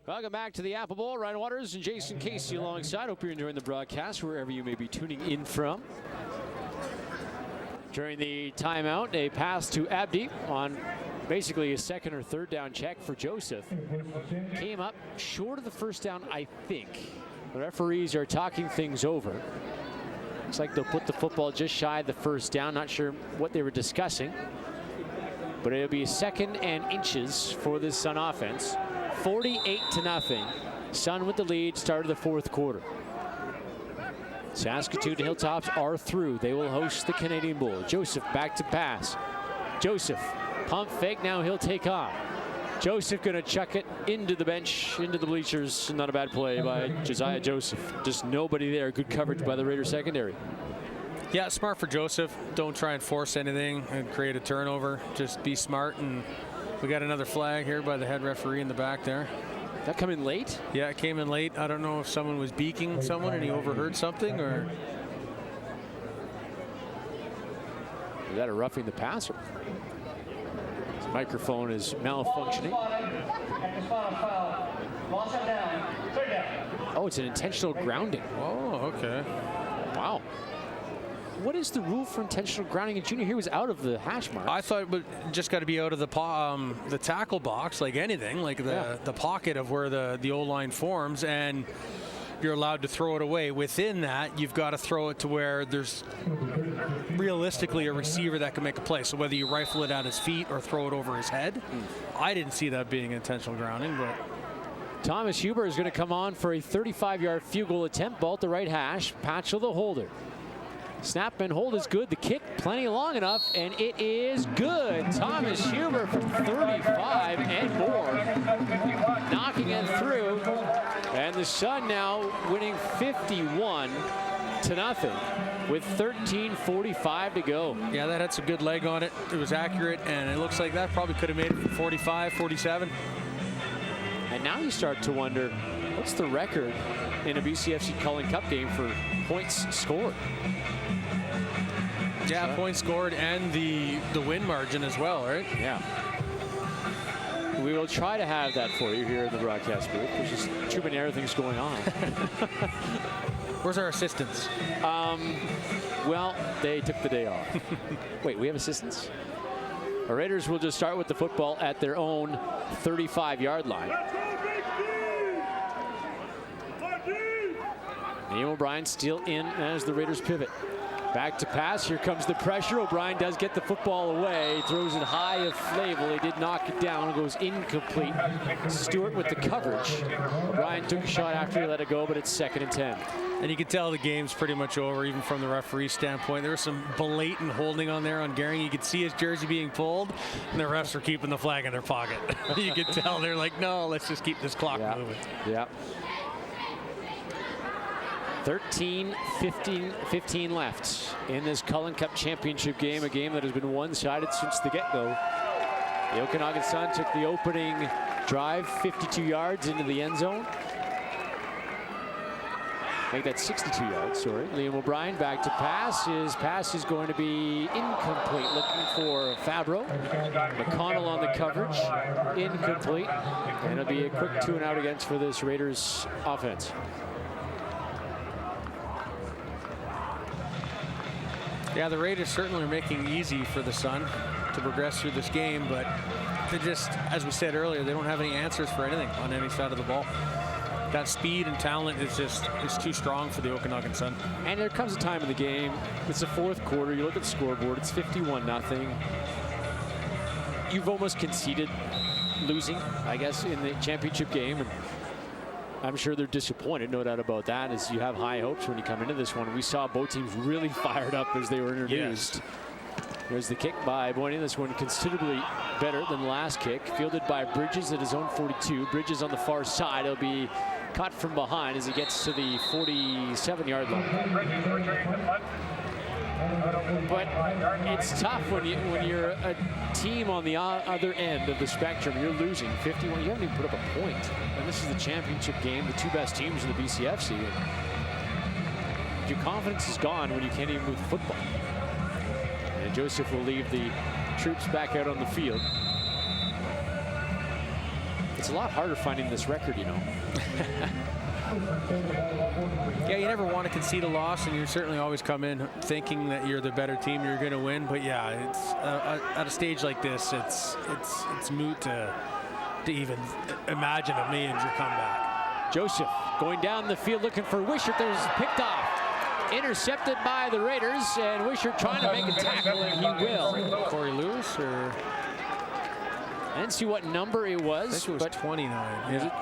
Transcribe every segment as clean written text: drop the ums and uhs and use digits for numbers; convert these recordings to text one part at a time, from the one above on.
Welcome back to the Apple Bowl. Ryan Waters and Jason Casey alongside. Hope you're enjoying the broadcast wherever you may be tuning in from. During the timeout, a pass to Abdi on basically a second or third down check for Joseph. Came up short of the first down, I think. The referees are talking things over. Looks like they'll put the football just shy of the first down. Not sure what they were discussing. But it'll be 2nd and inches for this Sun offense. 48-0. Sun with the lead, start of the fourth quarter. Saskatoon Hilltops are through. They will host the Canadian Bowl. Joseph back to pass. Joseph, pump fake, now he'll take off. Joseph gonna chuck it into the bench, into the bleachers. Not a bad play by Josiah Joseph. Just nobody there. Good coverage by the Raiders secondary. Yeah, smart for Joseph. Don't try and force anything and create a turnover. Just be smart. And we got another flag here by the head referee in the back there. That come in late? Yeah, it came in late. I don't know if someone was beaking someone and he overheard something, or is that a roughing the passer? His microphone is malfunctioning. Oh, it's an intentional grounding. Oh, okay. Wow. What is the rule for intentional grounding? And Junior here was out of the hash mark. I thought it would just got to be out of the tackle box, like anything, like the pocket of where the O-line forms, and you're allowed to throw it away. Within that, you've got to throw it to where there's realistically a receiver that can make a play. So whether you rifle it at his feet or throw it over his head, I didn't see that being intentional grounding, but. Thomas Huber is going to come on for a 35-yard field goal attempt. Ball at the right hash. Patchell the holder. Snap and hold is good. The kick plenty long enough, and it is good. Thomas Huber from 35 and more, knocking it through. And the Sun now winning 51-0 with 13:45 to go. Yeah, that had some good leg on it. It was accurate, and it looks like that probably could have made it 45, 47. And now you start to wonder, what's the record in a BCFC Cullen Cup game for points scored? Yeah, points scored and the win margin as well, right? Yeah. We will try to have that for you here in the broadcast booth. There's just too many other things going on. Where's our assistants? Well, they took the day off. Wait, we have assistants? The Raiders will just start with the football at their own 35-yard line. Liam O'Brien still in as the Raiders pivot. Back to pass. Here comes the pressure. O'Brien does get the football away. Throws it high of Flavel. He did knock it down. It goes incomplete. Stewart with the coverage. O'Brien took a shot after he let it go, but it's 2nd and 10. And you can tell the game's pretty much over, even from the referee standpoint. There was some blatant holding on there on Gehring. You could see his jersey being pulled, and the refs were keeping the flag in their pocket. You could tell they're like, no, let's just keep this clock moving. Yeah. 13-15 left in this Cullen Cup Championship game, a game that has been one-sided since the get-go. The Okanagan Sun took the opening drive 52 yards into the end zone. Make that 62 yards, sorry. Liam O'Brien back to pass. His pass is going to be incomplete. Looking for Fabro. McConnell on the coverage. Incomplete. And it'll be a quick 2-and-out against for this Raiders offense. Yeah, the Raiders certainly are making it easy for the Sun to progress through this game, but they just, as we said earlier, they don't have any answers for anything on any side of the ball. That speed and talent is too strong for the Okanagan Sun. And there comes a time in the game, it's the fourth quarter, you look at the scoreboard, it's 51-0. You've almost conceded losing, I guess, in the championship game. And I'm sure they're disappointed, no doubt about that, as you have high hopes when you come into this one. We saw both teams really fired up as they were introduced. Yes. There's the kick by Boyne. This one considerably better than the last kick. Fielded by Bridges at his own 42. Bridges on the far side. He'll be caught from behind as he gets to the 47-yard line. But it's tough when you're a team on the other end of the spectrum. You're losing 51. You haven't even put up a point. And this is the championship game, the two best teams in the BCFC. Your confidence is gone when you can't even move the football. And Joseph will leave the troops back out on the field. It's a lot harder finding this record, you know. Yeah, you never want to concede a loss, and you certainly always come in thinking that you're the better team, you're going to win. But yeah, it's at a stage like this, it's moot to even imagine a major comeback. Joseph going down the field looking for Wishart. There's picked off. Intercepted by the Raiders, and Wishart trying to make a tackle, and he will. Corey Lewis, or I didn't see what number it was. I think it was but 29. Is Yeah. it?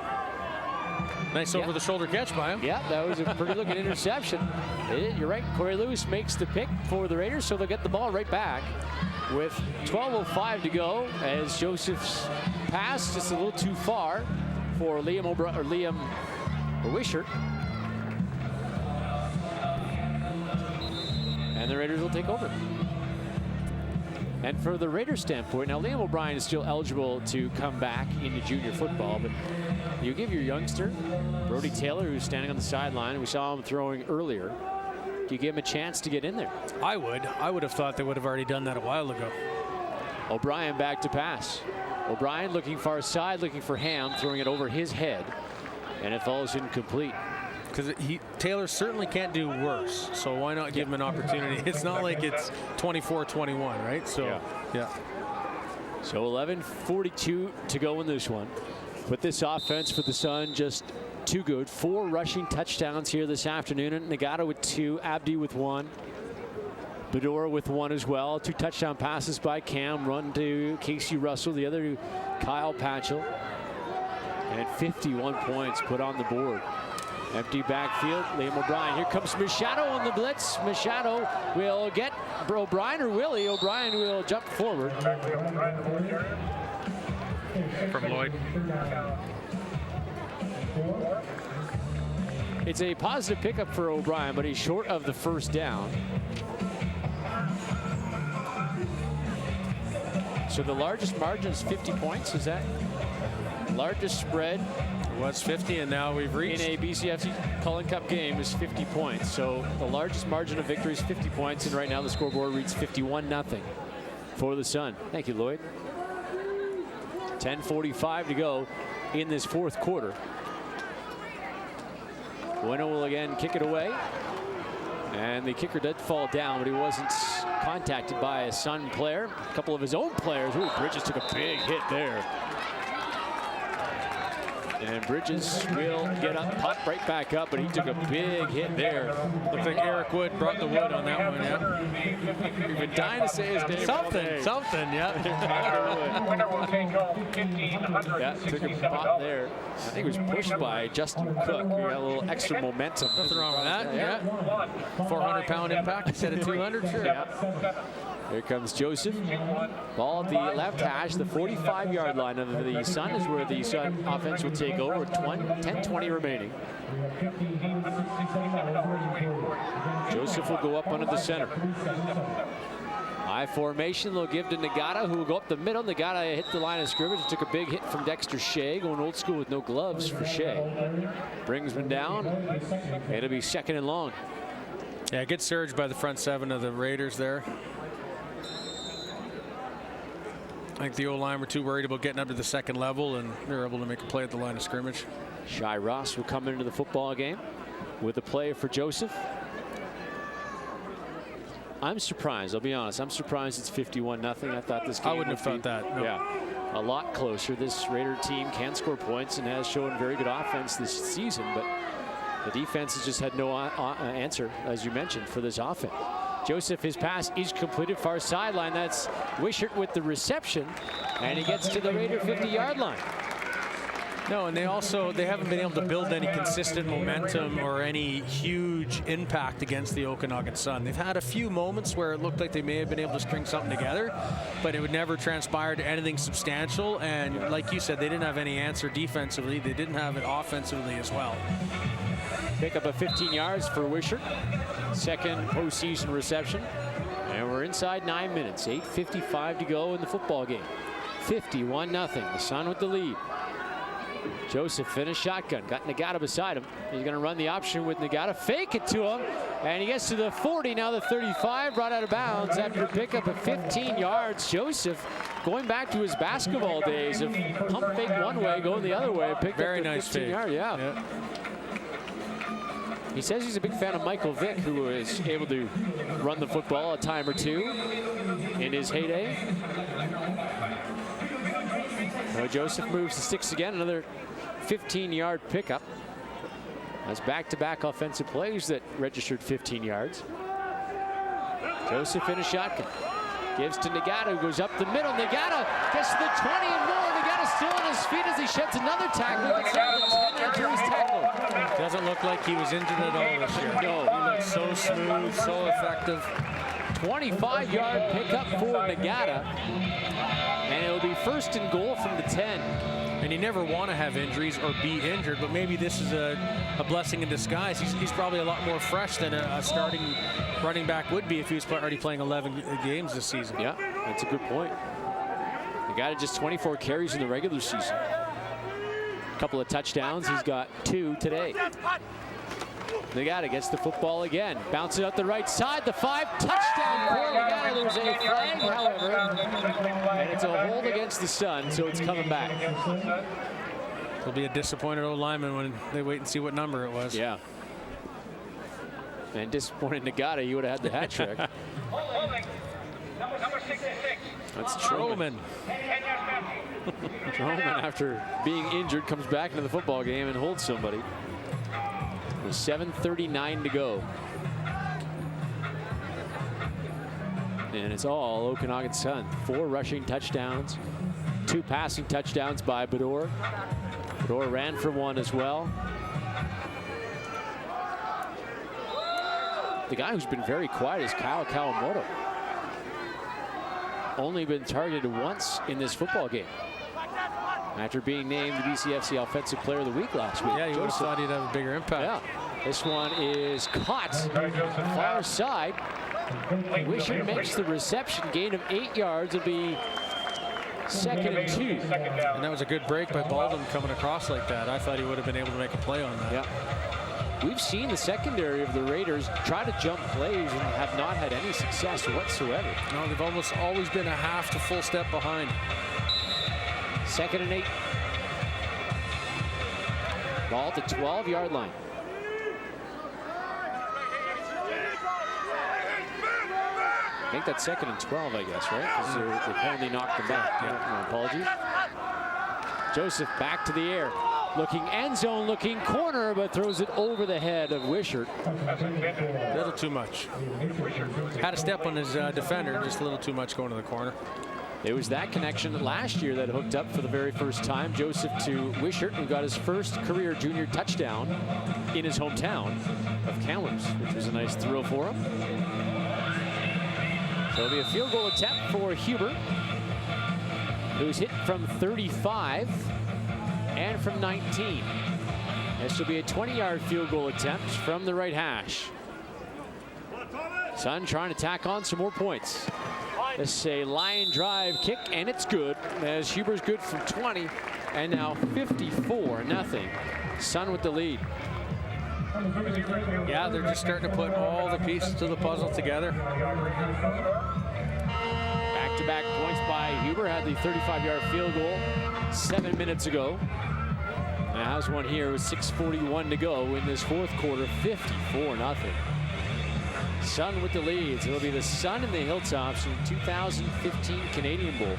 Nice over-the-shoulder catch by him. Yeah, that was a pretty looking interception. You're right. Corey Lewis makes the pick for the Raiders, so they'll get the ball right back with 12:05 to go, as Joseph's pass just a little too far for Liam Wishart. And the Raiders will take over. And for the Raiders standpoint, now Liam O'Brien is still eligible to come back into junior football, but you give your youngster, Brody Taylor, who's standing on the sideline, and we saw him throwing earlier, do you give him a chance to get in there? I would have thought they would have already done that a while ago. O'Brien back to pass. O'Brien looking far side, looking for Ham, throwing it over his head, and it falls incomplete. Because Taylor certainly can't do worse, so why not give him an opportunity? It's not like it's 24-21, right? So, yeah. So 11:42 to go in this one. But this offense for the Sun just too good. 4 rushing touchdowns here this afternoon. Nagata with 2, Abdi with 1. Bedore with 1 as well. 2 touchdown passes by Cam. Run to Casey Russell, the other to Kyle Patchell. And 51 points put on the board. Empty backfield, Liam O'Brien. Here comes Machado on the blitz. Machado will get O'Brien, or will he? O'Brien will jump forward. From Lloyd. It's a positive pickup for O'Brien, but he's short of the first down. So the largest margin is 50 points, is that? Largest spread Was 50, and now we've reached. in a BCFC Cullen Cup game is 50 points. So the largest margin of victory is 50 points, and right now the scoreboard reads 51-0 for the Sun. Thank you, Lloyd. 10:45 to go in this fourth quarter. Bueno will again kick it away, and the kicker did fall down, but he wasn't contacted by a Sun player. A couple of his own players. Ooh, Bridges took a big hit there. And Bridges will get up, pop right back up, but he took a big hit there. Looks like Eric Wood brought the wood on that one, yeah. You've been dying to say his name. Something, yeah. Yeah, took a pop there. I think it was pushed by Justin Cook. He got a little extra momentum. Nothing wrong with that, yeah. 400-pound impact instead of 200, sure. Yeah. Here comes Joseph. Ball at the left hash, the 45-yard line of the Sun is where the Sun offense will take over. 10:20 remaining. Joseph will go up under the center. High formation, they'll give to Nagata, who will go up the middle. Nagata hit the line of scrimmage. Took a big hit from Dexter Shea, going old school with no gloves for Shea. Brings him down. It'll be second and long. Yeah, good surge by the front 7 of the Raiders there. I think the O-line were too worried about getting up to the second level, and they were able to make a play at the line of scrimmage. Shai Ross will come into the football game with a play for Joseph. I'm surprised. I'll be honest. I'm surprised it's 51-0. I thought this game I wouldn't have thought that. No. Yeah, a lot closer. This Raider team can score points and has shown very good offense this season, but the defense has just had no answer, as you mentioned, for this offense. Joseph, his pass is completed far sideline. That's Wishart with the reception, and he gets to the Raider 50-yard line. No, and they haven't been able to build any consistent momentum or any huge impact against the Okanagan Sun. They've had a few moments where it looked like they may have been able to string something together, but it would never transpire to anything substantial. And like you said, they didn't have any answer defensively. They didn't have it offensively as well. Pick up a 15 yards for Wishart. Second postseason reception. And we're inside 9 minutes. 8:55 to go in the football game. 51-0. The Sun with the lead. Joseph in a shotgun, got Nagata beside him. He's going to run the option with Nagata, fake it to him, and he gets to the 40, now the 35, brought out of bounds after a pickup of 15 yards. Joseph going back to his basketball days of pump fake one way, going the other way, picked Very up the nice 15 fake. yard, yeah. He says he's a big fan of Michael Vick, who was able to run the football a time or two in his heyday. So Joseph moves to 6 again, another 15-yard pickup. That's back-to-back offensive plays that registered 15 yards. Joseph in a shotgun. Gives to Nagata, who goes up the middle. Nagata gets to the 20 and more. Nagata still on his feet as he sheds another tackle. Gets down to 10 after his tackle. Doesn't look like he was injured at all this year. No. He looks so smooth, so effective. 25-yard pickup for Nagata. And it'll be first and goal from the 10. And you never want to have injuries or be injured, but maybe this is a blessing in disguise. He's probably a lot more fresh than a starting running back would be if he was already playing 11 games this season. Yeah, that's a good point. Nagata just 24 carries in the regular season. A couple of touchdowns. He's got 2 today. Nagata gets the football again. Bounces out the right side. The 5, touchdown for Nagata. There's a flag, however. And it's a hold against the Sun, so it's coming back. He'll be a disappointed old lineman when they wait and see what number it was. Yeah. And disappointed Nagata, he would have had the hat trick. That's Troman. Troman, after being injured, comes back into the football game and holds somebody. With 7:39 to go. And it's all Okanagan Sun. 4 rushing touchdowns, 2 passing touchdowns by Bador. Bador ran for 1 as well. The guy who's been very quiet is Kyle Kawamoto. Only been targeted once in this football game, after being named the BCFC Offensive Player of the Week last week. Yeah, you would have thought he'd have a bigger impact. Yeah, this one is caught far side. Wishart makes the reception, gain of 8 yards. It'll be 2nd and 2. And that was a good break by Baldwin coming across like that. I thought he would have been able to make a play on that. Yeah. We've seen the secondary of the Raiders try to jump plays and have not had any success whatsoever. No, they've almost always been a half to full step behind. 2nd and 8. Ball to 12-yard line. I think that's 2nd and 12, I guess, right? Because they apparently knocked them back. Yeah, my apologies. Joseph back to the air. Looking end zone, looking corner, but throws it over the head of Wishart. A little too much. Had a step on his defender, just a little too much going to the corner. It was that connection last year that hooked up for the very first time. Joseph to Wishart, who got his first career junior touchdown in his hometown of Kamloops, which was a nice thrill for him. So it'll be a field goal attempt for Huber, who's hit from 35 and from 19. This will be a 20-yard field goal attempt from the right hash. Sun trying to tack on some more points. This is a line drive kick, and it's good, as Huber's good from 20, and now 54-0. Sun with the lead. Yeah, they're just starting to put all the pieces to the puzzle together. Back-to-back points by Huber. Had the 35-yard field goal 7 minutes ago. Now has one here with 6:41 to go in this 4th quarter. 54-0. Sun with the leads. It'll be the Sun and the Hilltops in 2015 Canadian Bowl.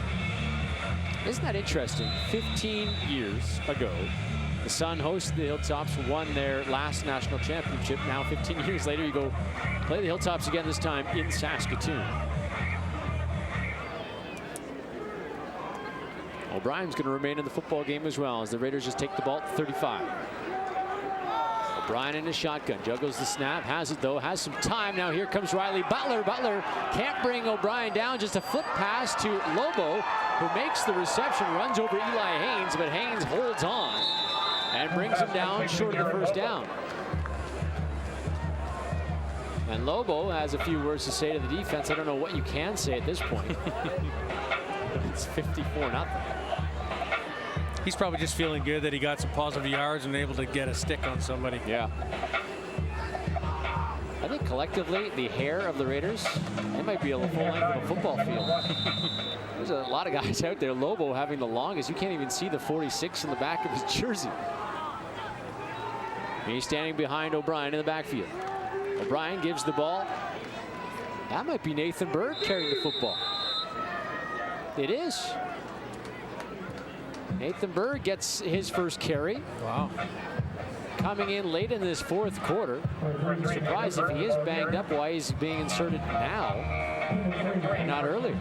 Isn't that interesting? 15 years ago, the Sun hosted the Hilltops, won their last national championship. Now 15 years later, you go play the Hilltops again, this time in Saskatoon. O'Brien's going to remain in the football game as well, as the Raiders just take the ball at 35. O'Brien in a shotgun, juggles the snap, has it though, has some time. Now here comes Riley Butler. Butler can't bring O'Brien down, just a flip pass to Lobo, who makes the reception, runs over Eli Haynes, but Haynes holds on and brings him down short of the first down. And Lobo has a few words to say to the defense. I don't know what you can say at this point. It's 54-0. He's probably just feeling good that he got some positive yards and able to get a stick on somebody. Yeah. I think collectively, the hair of the Raiders, they might be a full length of a football field. There's a lot of guys out there. Lobo having the longest. You can't even see the 46 in the back of his jersey. And he's standing behind O'Brien in the backfield. O'Brien gives the ball. That might be Nathan Bird carrying the football. It is. Nathan Bird gets his first carry. Wow. Coming in late in this fourth quarter. Surprised if he is banged up, why he's being inserted now and not earlier.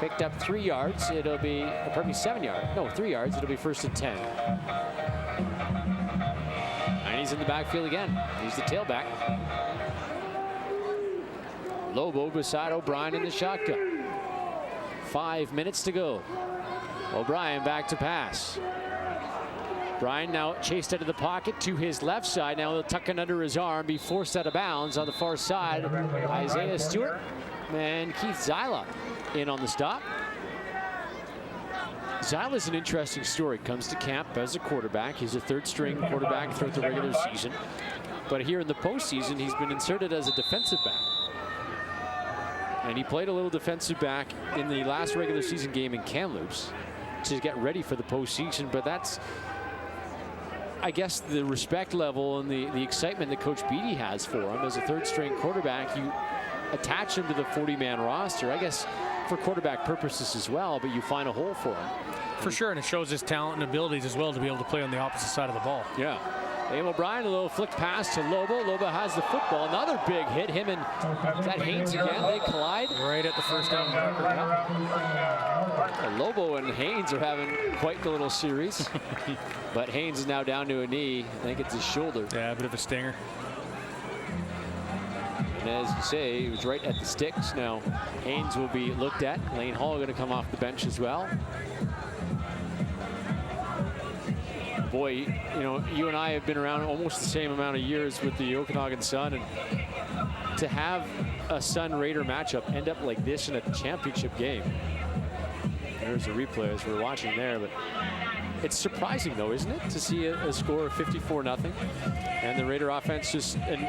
Picked up 3 yards. It'll be, pardon me, 7 yards. No, 3 yards. It'll be 1st and 10. And he's in the backfield again. He's the tailback. Lobo beside O'Brien in the shotgun. 5 minutes to go. O'Brien back to pass. Bryan now chased out of the pocket to his left side. Now he'll tuck it under his arm, be forced out of bounds on the far side. Isaiah Stewart and Keith Zyla in on the stop. Zyla's an interesting story. Comes to camp as a quarterback. He's a third-string quarterback throughout the regular season. But here in the postseason, he's been inserted as a defensive back. And he played a little defensive back in the last regular season game in Kamloops to get ready for the postseason. But that's, I guess, the respect level and the excitement that Coach Beattie has for him as a third-string quarterback. You attach him to the 40-man roster, I guess, for quarterback purposes as well, but you find a hole for him. For sure, and it shows his talent and abilities as well to be able to play on the opposite side of the ball. Yeah. Abe O'Brien, a little flick pass to Lobo. Lobo has the football. Another big hit. Him and is that Haynes again. They collide. Right at the first down marker. Yeah. Lobo and Haynes are having quite the little series. But Haynes is now down to a knee. I think it's his shoulder. Yeah, a bit of a stinger. And as you say, he was right at the sticks. Now Haynes will be looked at. Lane Hall going to come off the bench as well. Boy, you know, you and I have been around almost the same amount of years with the Okanagan Sun, and to have a Sun Raider matchup end up like this in a championship game. There's a replay as we're watching there, but it's surprising though, isn't it, to see a score of 54-0, and the Raider offense just, and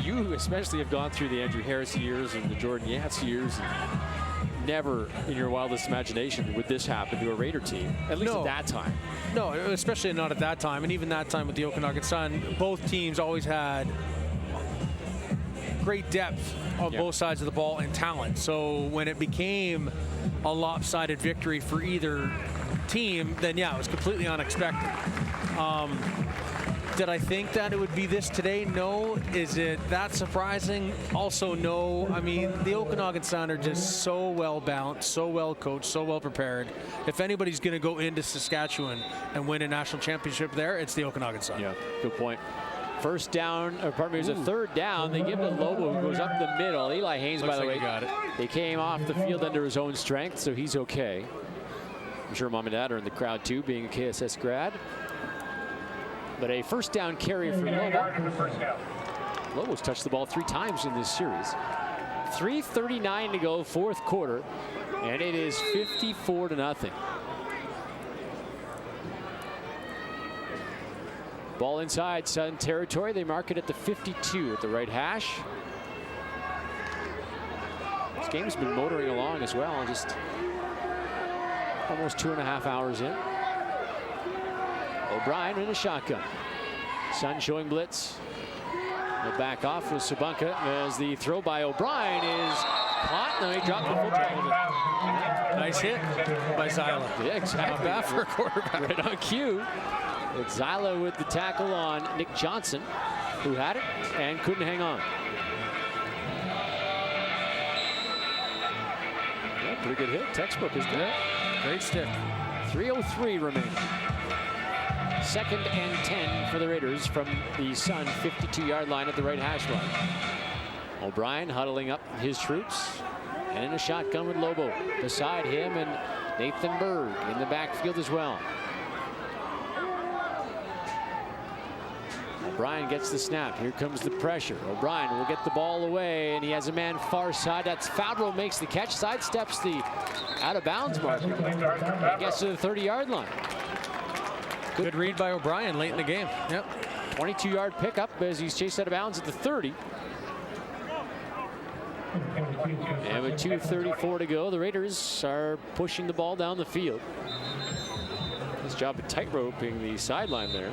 you especially have gone through the Andrew Harris years and the Jordan Yates years. Never in your wildest imagination would this happen to a Raider team, at least at that time. No, especially not at that time. And even that time with the Okanagan Sun, both teams always had great depth on both sides of the ball and talent. So when it became a lopsided victory for either team, then yeah, it was completely unexpected. Did I think that it would be this today? No. Is it that surprising? Also no. I mean, the Okanagan Sun are just so well balanced, so well coached, so well prepared. If anybody's going to go into Saskatchewan and win a national championship there, it's the Okanagan Sun. Yeah, good point. First down, or pardon me, it was a third down. They give it to Lobo, who goes up the middle. Eli Haynes, by the way, got it. They came off the field under his own strength, so he's okay. I'm sure Mom and Dad are in the crowd too, being a KSS grad. But a first down carry for Lobo. Lobo's touched the ball 3 times in this series. 3:39 to go, fourth quarter, and it is 54-0. Ball inside Sun territory. They mark it at the 52 at the right hash. This game's been motoring along as well, just almost 2.5 hours in. O'Brien in a shotgun. Sun showing blitz. They'll back off with Sabunka as the throw by O'Brien is caught. No, he dropped the football. Nice hit by Zyla. Yeah, exactly. Not bad for a quarterback. Right on cue. It's Zyla with the tackle on Nick Johnson, who had it and couldn't hang on. Yeah, pretty good hit. Textbook, isn't it? Great stick. 3:03 remaining. 2nd and 10 for the Raiders from the Sun 52-yard line at the right hash line. O'Brien huddling up his troops and in a shotgun with Lobo beside him, and Nathan Berg in the backfield as well. O'Brien gets the snap. Here comes the pressure. O'Brien will get the ball away, and he has a man far side. That's Fabro makes the catch, sidesteps the out-of-bounds marker, and gets to the 30-yard line. Good read by O'Brien late in the game. Yep. 22-yard pickup as he's chased out of bounds at the 30. And with 2:34 to go, the Raiders are pushing the ball down the field. His job at tightroping the sideline there.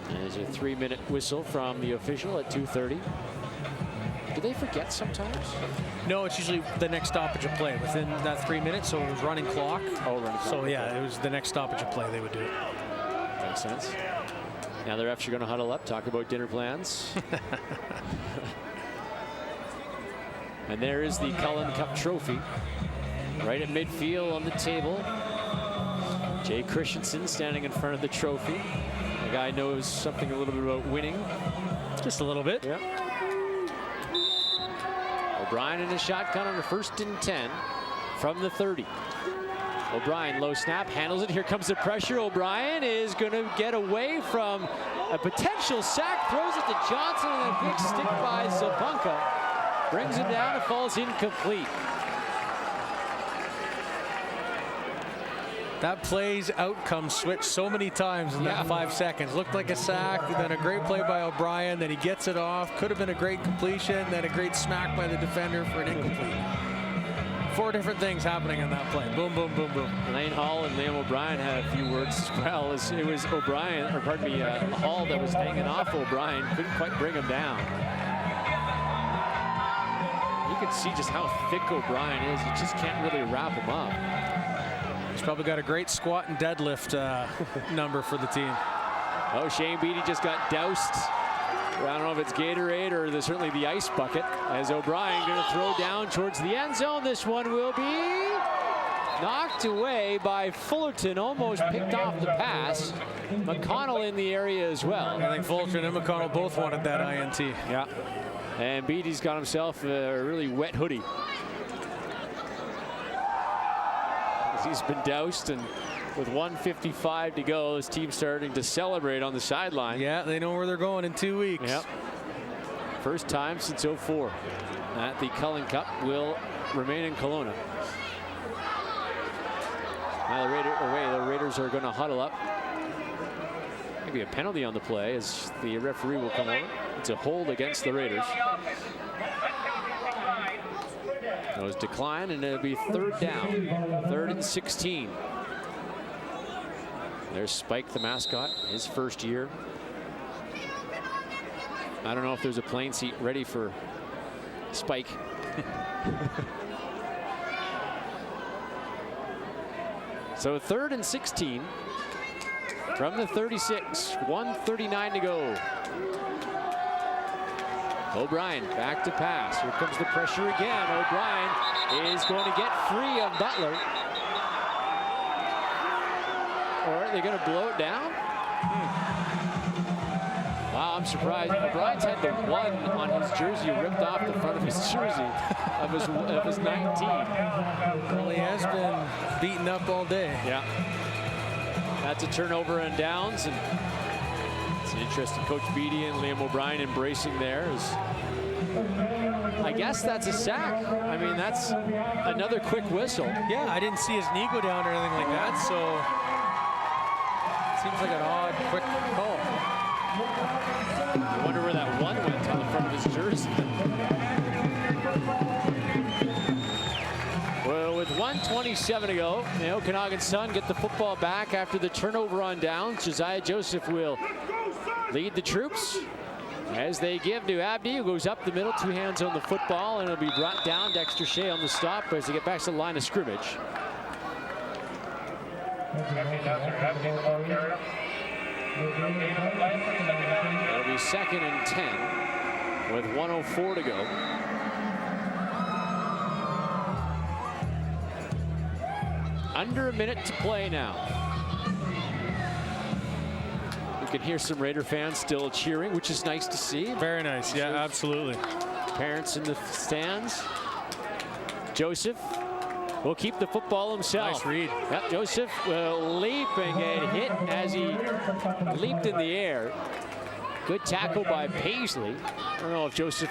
There's a 3-minute whistle from the official at 2:30. Do they forget sometimes? No, it's usually the next stoppage of play within that 3 minutes. So it was running clock. Oh, running clock. So yeah, it was the next stoppage of play they would do it. Makes sense. Now the refs are going to huddle up, talk about dinner plans. And there is the Cullen Cup trophy right at midfield on the table. Jay Christensen standing in front of the trophy. The guy knows something a little bit about winning. Just a little bit. Yep. O'Brien in a shotgun on a 1st and 10 from the 30. O'Brien, low snap, handles it. Here comes the pressure. O'Brien is going to get away from a potential sack, throws it to Johnson, and a big stick by Zabunka. Brings him down and falls incomplete. That play's outcome switched so many times in that 5 seconds. Looked like a sack, then a great play by O'Brien, then he gets it off. Could have been a great completion, then a great smack by the defender for an incomplete. 4 different things happening in that play. Boom, boom, boom, boom. Lane Hall and Liam O'Brien had a few words as well. It was O'Brien, or pardon me, Hall that was hanging off O'Brien. Couldn't quite bring him down. You can see just how thick O'Brien is. You just can't really wrap him up. He's probably got a great squat and deadlift number for the team. Oh, Shane Beatty just got doused. I don't know if it's Gatorade or certainly the ice bucket. As O'Brien going to throw down towards the end zone. This one will be knocked away by Fullerton. Almost picked off the pass. McConnell in the area as well. I think Fullerton and McConnell both wanted that INT. Yeah. And Beatty's got himself a really wet hoodie. He's been doused, and with 1:55 to go, his team's starting to celebrate on the sideline. Yeah, they know where they're going in 2 weeks. Yep. First time since '04 that the Cullen Cup will remain in Kelowna. Now the Raiders are going to huddle up. Maybe a penalty on the play as the referee will come over. It's a hold against the Raiders. Those decline, and it'll be 3rd down. 3rd and 16. There's Spike, the mascot, his first year. I don't know if there's a plane seat ready for Spike. So 3rd and 16 from the 36. 1:39 to go. O'Brien back to pass. Here comes the pressure again. O'Brien is going to get free of Butler. Or are they going to blow it down? Wow, I'm surprised. O'Brien's had the 1 on his jersey ripped off the front of his jersey of his 19. Well, he has been beaten up all day. Yeah. That's a turnover and downs, and it's an interesting Coach Beatty and Liam O'Brien embracing there. I guess that's a sack. I mean, that's another quick whistle. Yeah, I didn't see his knee go down or anything like that, so seems like an odd, quick call. I wonder where that 1 went on the front of his jersey. Well, with 1:27 to go, the Okanagan Sun get the football back after the turnover on downs. Josiah Joseph will lead the troops as they give to Abdi, who goes up the middle, 2 hands on the football, and it'll be brought down. Dexter Shea on the stop as they get back to the line of scrimmage. It'll be 2nd and 10 with 1:04 to go. Under a minute to play now. You can hear some Raider fans still cheering, which is nice to see. Very nice. Yeah, absolutely. Parents in the stands. Joseph will keep the football himself. Nice read. Yep, Joseph will leap and get hit as he leaped in the air. Good tackle by Paisley. I don't know if Joseph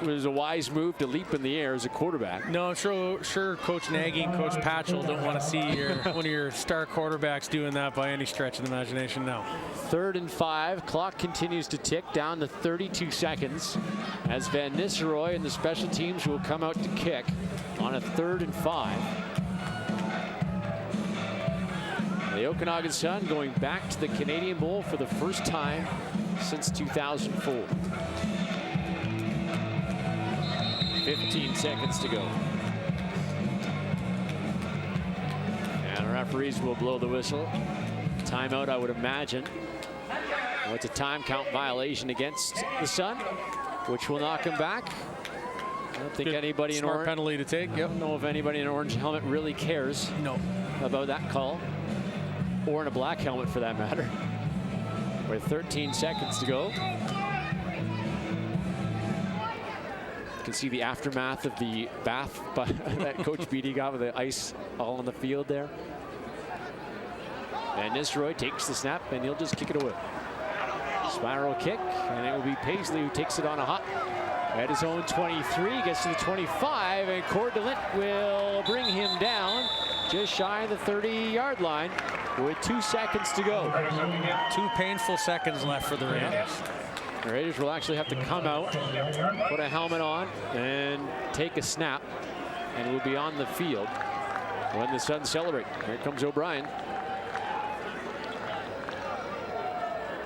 was a wise move to leap in the air as a quarterback. No, I'm sure Coach Nagy and Coach Patchell don't want to see one of your star quarterbacks doing that by any stretch of the imagination. No. 3rd and 5. Clock continues to tick down to 32 seconds as Van Nistelrooy and the special teams will come out to kick on a 3rd and 5. The Okanagan Sun going back to the Canadian Bowl for the first time since 2004. 15 seconds to go. And the referees will blow the whistle. Timeout, I would imagine. Well, it's a time count violation against the Sun, which will knock him back. I don't think anybody in orange penalty to take. I don't know if anybody in an orange helmet really cares about that call, or in a black helmet for that matter. With 13 seconds to go. You can see the aftermath of the bath that Coach Beatty got with the ice all on the field there. And Nistelrooy takes the snap and he'll just kick it away. Spiral kick, and it will be Paisley who takes it on a hop at his own 23, gets to the 25, and Cord DeLint will bring him down just shy of the 30-yard line with 2 seconds to go. 2 painful seconds left for the Raiders. The Raiders will actually have to come out, put a helmet on, and take a snap, and will be on the field when the Suns celebrate. Here comes O'Brien.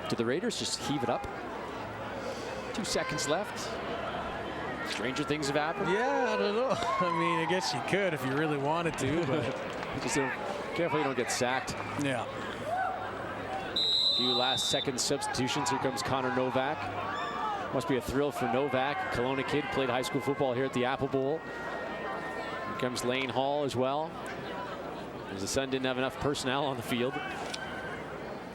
Do the Raiders just heave it up? 2 seconds left. Stranger things have happened. Yeah, I don't know. I mean, I guess you could if you really wanted to, but just careful you don't get sacked. Yeah. Few last-second substitutions. Here comes Connor Novak. Must be a thrill for Novak. Kelowna kid, played high school football here at the Apple Bowl. Here comes Lane Hall as well, as the Sun didn't have enough personnel on the field.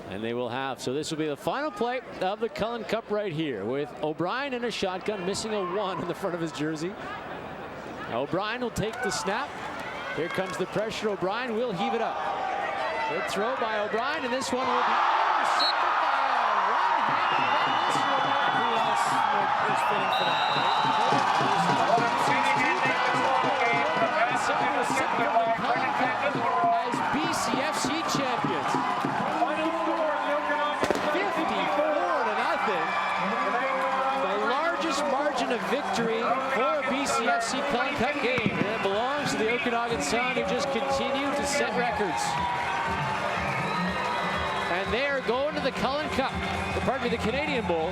And they will have. So this will be the final play of the Cullen Cup right here, with O'Brien in a shotgun, missing a 1 in the front of his jersey. O'Brien will take the snap. Here comes the pressure. O'Brien will heave it up. Good throw by O'Brien, and this one will be intercepted by a one-handed. Who else is fitting for that? As BCFC champions. 54-0. The largest margin of victory for a BCFC Cullen Cup game. And it belongs to the Okanagan Sun, who just continue to set records. And they are going to the Cullen Cup, the Canadian Bowl,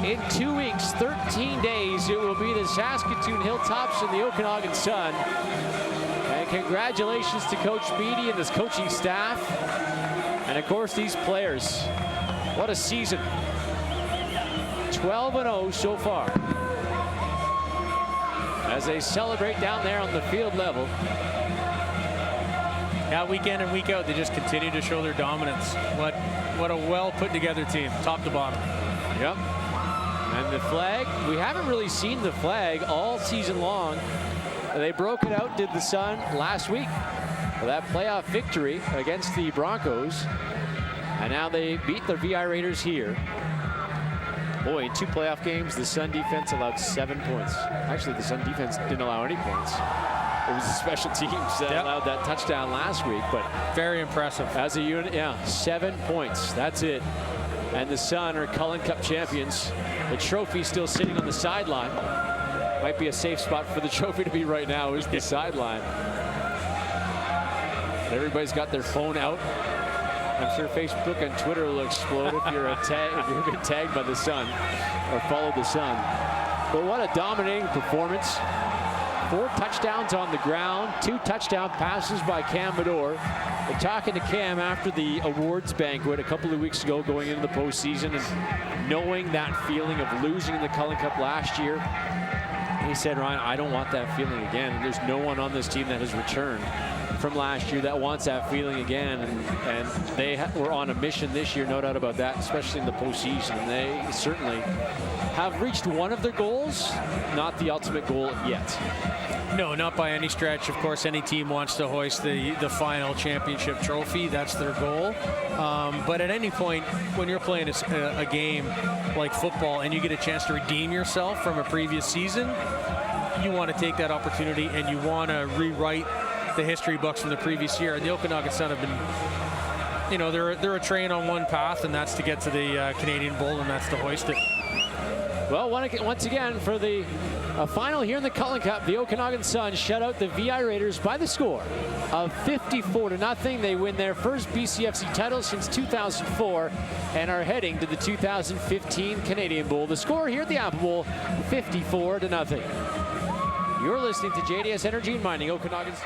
in 2 weeks, 13 days. It will be the Saskatoon Hilltops and the Okanagan Sun. And congratulations to Coach Beatty and his coaching staff. And of course, these players. What a season. 12-0 so far. As they celebrate down there on the field level. Yeah, week in and week out, they just continue to show their dominance. What a well put together team, top to bottom. Yep. And the flag, we haven't really seen the flag all season long. They broke it out, did the Sun, last week. For that playoff victory against the Broncos. And now they beat the VI Raiders here. Boy, in 2 playoff games, the Sun defense allowed 7 points. Actually, the Sun defense didn't allow any points. It was the special teams that allowed that touchdown last week, but very impressive. As a unit, yeah, 7 points. That's it. And the Sun are Cullen Cup champions. The trophy still sitting on the sideline. Might be a safe spot for the trophy to be right now, is the sideline. Everybody's got their phone out. I'm sure Facebook and Twitter will explode if you're if you've been tagged by the Sun or followed the Sun. But what a dominating performance. 4 touchdowns on the ground, 2 touchdown passes by Cam Medor. We're talking to Cam after the awards banquet a couple of weeks ago, going into the postseason and knowing that feeling of losing in the Cullen Cup last year. he said, Ryan, I don't want that feeling again. There's no one on this team that has returned from last year that wants that feeling again. And they were on a mission this year, no doubt about that, especially in the postseason. And they certainly have reached one of their goals, not the ultimate goal yet. No, not by any stretch. Of course, any team wants to hoist the final championship trophy. That's their goal. But at any point, when you're playing a game like football and you get a chance to redeem yourself from a previous season, you want to take that opportunity and you want to rewrite the history books from the previous year. And the Okanagan Sun have been, you know, they're a train on one path, and that's to get to the Canadian Bowl, and that's to hoist it. Well, once again, for the final here in the Cullen Cup, the Okanagan Sun shut out the VI Raiders by the score of 54-0. They win their first BCFC title since 2004 and are heading to the 2015 Canadian Bowl. The score here at the Apple Bowl, 54-0. You're listening to JDS Energy and Mining, Okanagan's